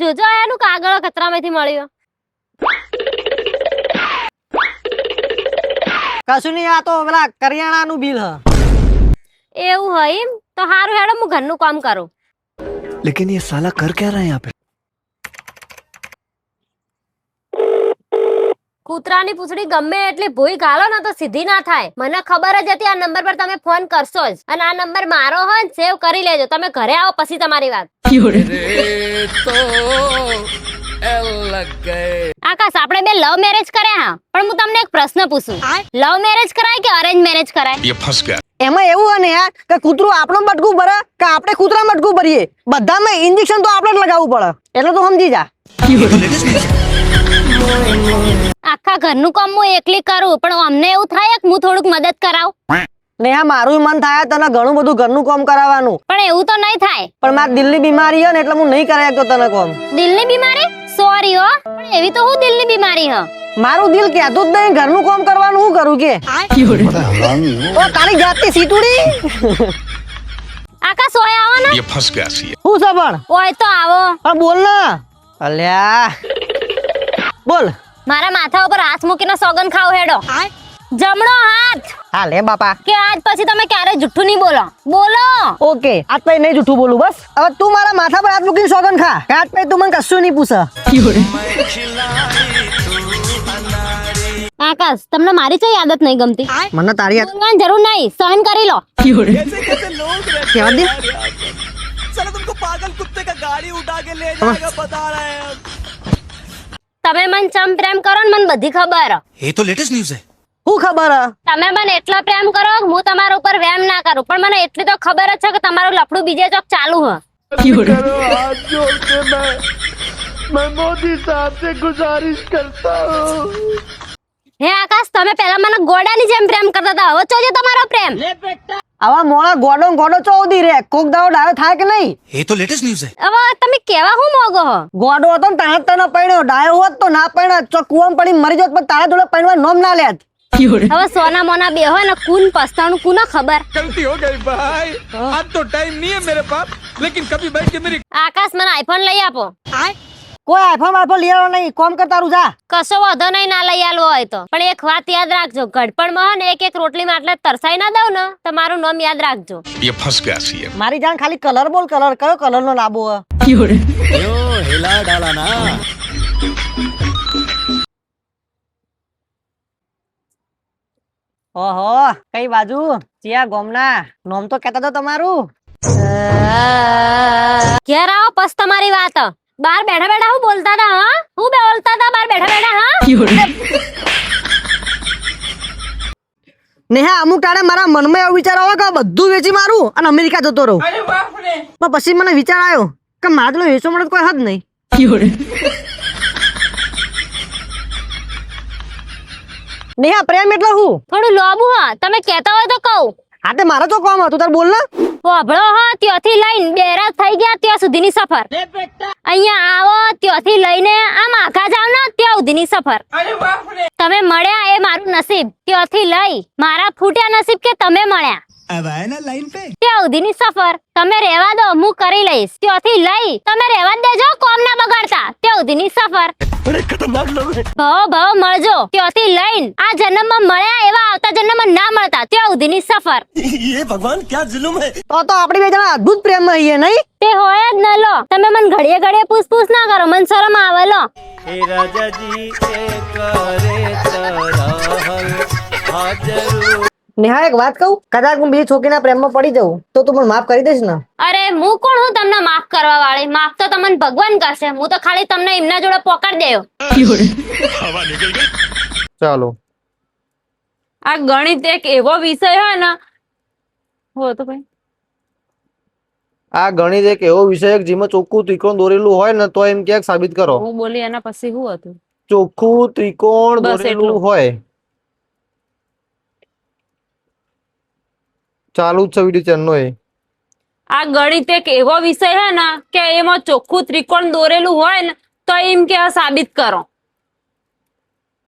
જોજો આનું કાગળ કચરામાંથી મળ્યો. કશું નહીં, આ તો પેલા કરિયાણાનું બિલ હ. એવું હોય એમ તો હારું હેડો હું ઘરનું કામ કરું. लेकिन ये साला कर क्या रहा है यहाँ पे? કૂતરાની પૂંછડી ગમે એટલી ભૂઈ ગાલો ને તો સીધી ના થાય. મને ખબર જ હતી આ નંબર પર તમે ફોન કરશો જ, અને આ નંબર મારો હોય ને સેવ કરી લેજો. તમે ઘરે આવો પછી તમારી વાત. આકાશ, આપણે બે લવ મેરેજ કર્યા હા, પણ હું તમને એક પ્રશ્ન પૂછું, લવ મેરેજ કરાય કે અરેન્જ મેરેજ કરાય? ये फंस गया. એમાં એવું હોય ને યાર કે કૂતરું આપણું બટકું ભરે કે આપણે કૂતરા બટકું ભરીએ, બધામાં ઇન્જેક્શન તો આપણે જ લગાવવું પડે. એટલે તો સમજી જા. આખા ઘરનું કામ હું એકલી કરું, પણ અમને એવું થાય કે હું થોડુંક મદદ કરાવું. નેહા, મારું મન થાય તને ઘણું બધું ઘરનું કામ કરાવવાનું, પણ એવું તો નહીં થાય. પણ મારી દિલની બીમારી હે ને એટલે હું નહીં કરાય શકતો તને કામ. દિલની બીમારી? સોરી હો, પણ એવી તો હું દિલની બીમારી હ. મારું દિલ કહેતું જ નહીં ઘરનું કામ કરવાનું. હું કરું કે ઓ તારી જાતની સીતુડી. આકાશ, ઓય આવો ને. ये फंस गया सी. હું છે પણ? ઓય તો આવો. પણ બોલ ને. અલ્યા બોલ. મારા માથા ઉપર હાથ મૂકીને સોગન ખાવ હેડો. જમણો હાથ. હા લે બાપા. કે આજ પછી તમે ક્યારે જુઠ્ઠું નહીં બોલો. બોલો. ઓકે, આજ પછી નહીં જૂઠું બોલું. બસ હવે તું મારા માથા પર હાથ મૂકીને સોગન ખા. આજ પછી તું મને કશું નહીં પૂછે. આકાશ, તમને મારી કઈ આદત નહીં ગમતી? મને તારી બોલવાની જરૂર નહીં, સહન કરી લો. કહેવા દે. તમે મને ચમ પ્રેમ કરો ને મને બધી ખબર. ये तो लेटेस्ट न्यूज है. હું ખબર હે? તમે મને એટલો પ્રેમ કરો કે હું તમારા ઉપર વેમ ના કરું, પણ મને એટલી તો ખબર જ છે કે તમારું લફડું બીજે ચોક ચાલુ હ. मैं मोदी साहब से गुजारिश करता हूँ. હે આકાશ, તમે પહેલા મને ગોડાની જેમ પ્રેમ કરતા હતા, હવે ચોજો તમારો પ્રેમ. આવા મોળા ગોડો ગોડો ચોદી રે. કોક દાડો ડાયો થાય કે નહીં? ये तो लेटेस्ट न्यूज है. હવે તમે કેવા હું મોગો હો? ગોડો હતો ને તાણે તને પૈણ્યો, ડાયો હોત તો ના પૈણ્યો. ચોક કુવામાં પડી મરી જોત પણ તારા જોડે પૈણવા નોમ ના લેત. હવે સોના મોના બે હોય ને કુન પસ્તાણું કુના ખબર. गलती हो गई भाई. अब तो टाइम नहीं है मेरे पास, लेकिन कभी बैठ के मेरी આકાશ, મને આઈફોન લઈ આપો. કોઈ આઈફોન આઈફોન લઈ આવવાનો નહીં. કોમ કર તારું જા. કશો વાંધો નહીં, ના લઈ આલવો હોય તો. પણ એક વાત યાદ રાખજો, ગડપણમાં હે ને એક એક રોટલી માં એટલે તરસાઈ ના દઉં ને તો મારું નામ યાદ રાખજો. ये फंस गया सी. મારી જાન ખાલી કલર બોલ. કલર કયો કલર નો લાવો હે? हिला डाला ना. ઓહો, કઈ બાજુ? ચિયા ગોમના નોમ તો કહેતા તો તમારું. ઘેર આવો પસ તમારી વાત. બહાર બેઠા બેઠા હું બોલતા હતા? હા, હું બોલતા હતા બહાર બેઠા બેઠા? હા, નેહા, અમુક ટાણે મારા મનમાં એવો વિચાર આવે કે આ બધું વેચી મારું અને અમેરિકા જતો રહું. પણ પછી મને વિચાર આવ્યો કે મારા જોડે વેચવા માટે કોઈ હદ નહીં. નેહા, પ્રેમ એટલે હું? થોડું લોબુ હા, તમે કહેતા હોય તો કહું. હા તે મારા તો કામ હતું તાર બોલ ને. વાભળો હા, ત્યાંથી લઈને બેરા થઈ ગયા ત્યાં સુધીની સફર. અહીંયા આવો ત્યાંથી લઈને આમ આખા જાવ ને ત્યાં સુધીની સફર. તમે મળ્યા એ મારું નસીબ. ત્યાંથી લઈ મારા ફૂટ્યા નસીબ કે તમે મળ્યા. अब आए ना लाइन पे. ત્યાં સુધીની સફર તમે રહેવા દો, હું કરી લઈશ. ત્યાંથી લઈ તમે રહેવા જ દેજો, કોમ ના બગાડતા. ત્યાં સુધીની સફર. ભાવ ભાવ મળજો. ત્યાંથી લઈને આ જન્મમાં મળ્યા એવા આવતા જન્મમાં ના મળતા. ત્યાં સુધીની સફર. ये भगवान क्या जुल्म है. તો આપણી બે જણા અદ્ભુત પ્રેમ માં છીએ નહીં? તે હોય જ ન લો. તમે મને ઘડીએ ઘડીએ પૂછ ના કરો, મને શરમ આવે. લો નેહા, એક વાત કહું? કદાચ હું બીજી છોકરીના પ્રેમમાં પડી જાઉં તો તું મને માફ કરી દઈશ ને? અરે હું કોણ હું તમને માફ કરવા વાળી? માફ તો તમને ભગવાન કરશે. હું તો ખાલી તમને એમના જોડે પકડ દેયો. चलो. આ ગણિત એક એવો વિષય હોય ને હો તો ભાઈ આ ગણિત એક એવો વિષય છે જેમાં ચોખ્ખું ત્રિકોણ દોરેલું હોય ને તો એમ ક્યાંક સાબિત કરો. હું બોલી એના પછી શું હતું? ચોખ્ખું ત્રિકોણ બસ દોરેલું એટલું. હોય. ચાલુ જ છે વિડીયો ચેનલ એ. આ ગણિત એક એવો વિષય હે ને કે એમાં ચોખ્ખું ત્રિકોણ દોરેલું હોય ને તો એમ કે આ સાબિત કરો.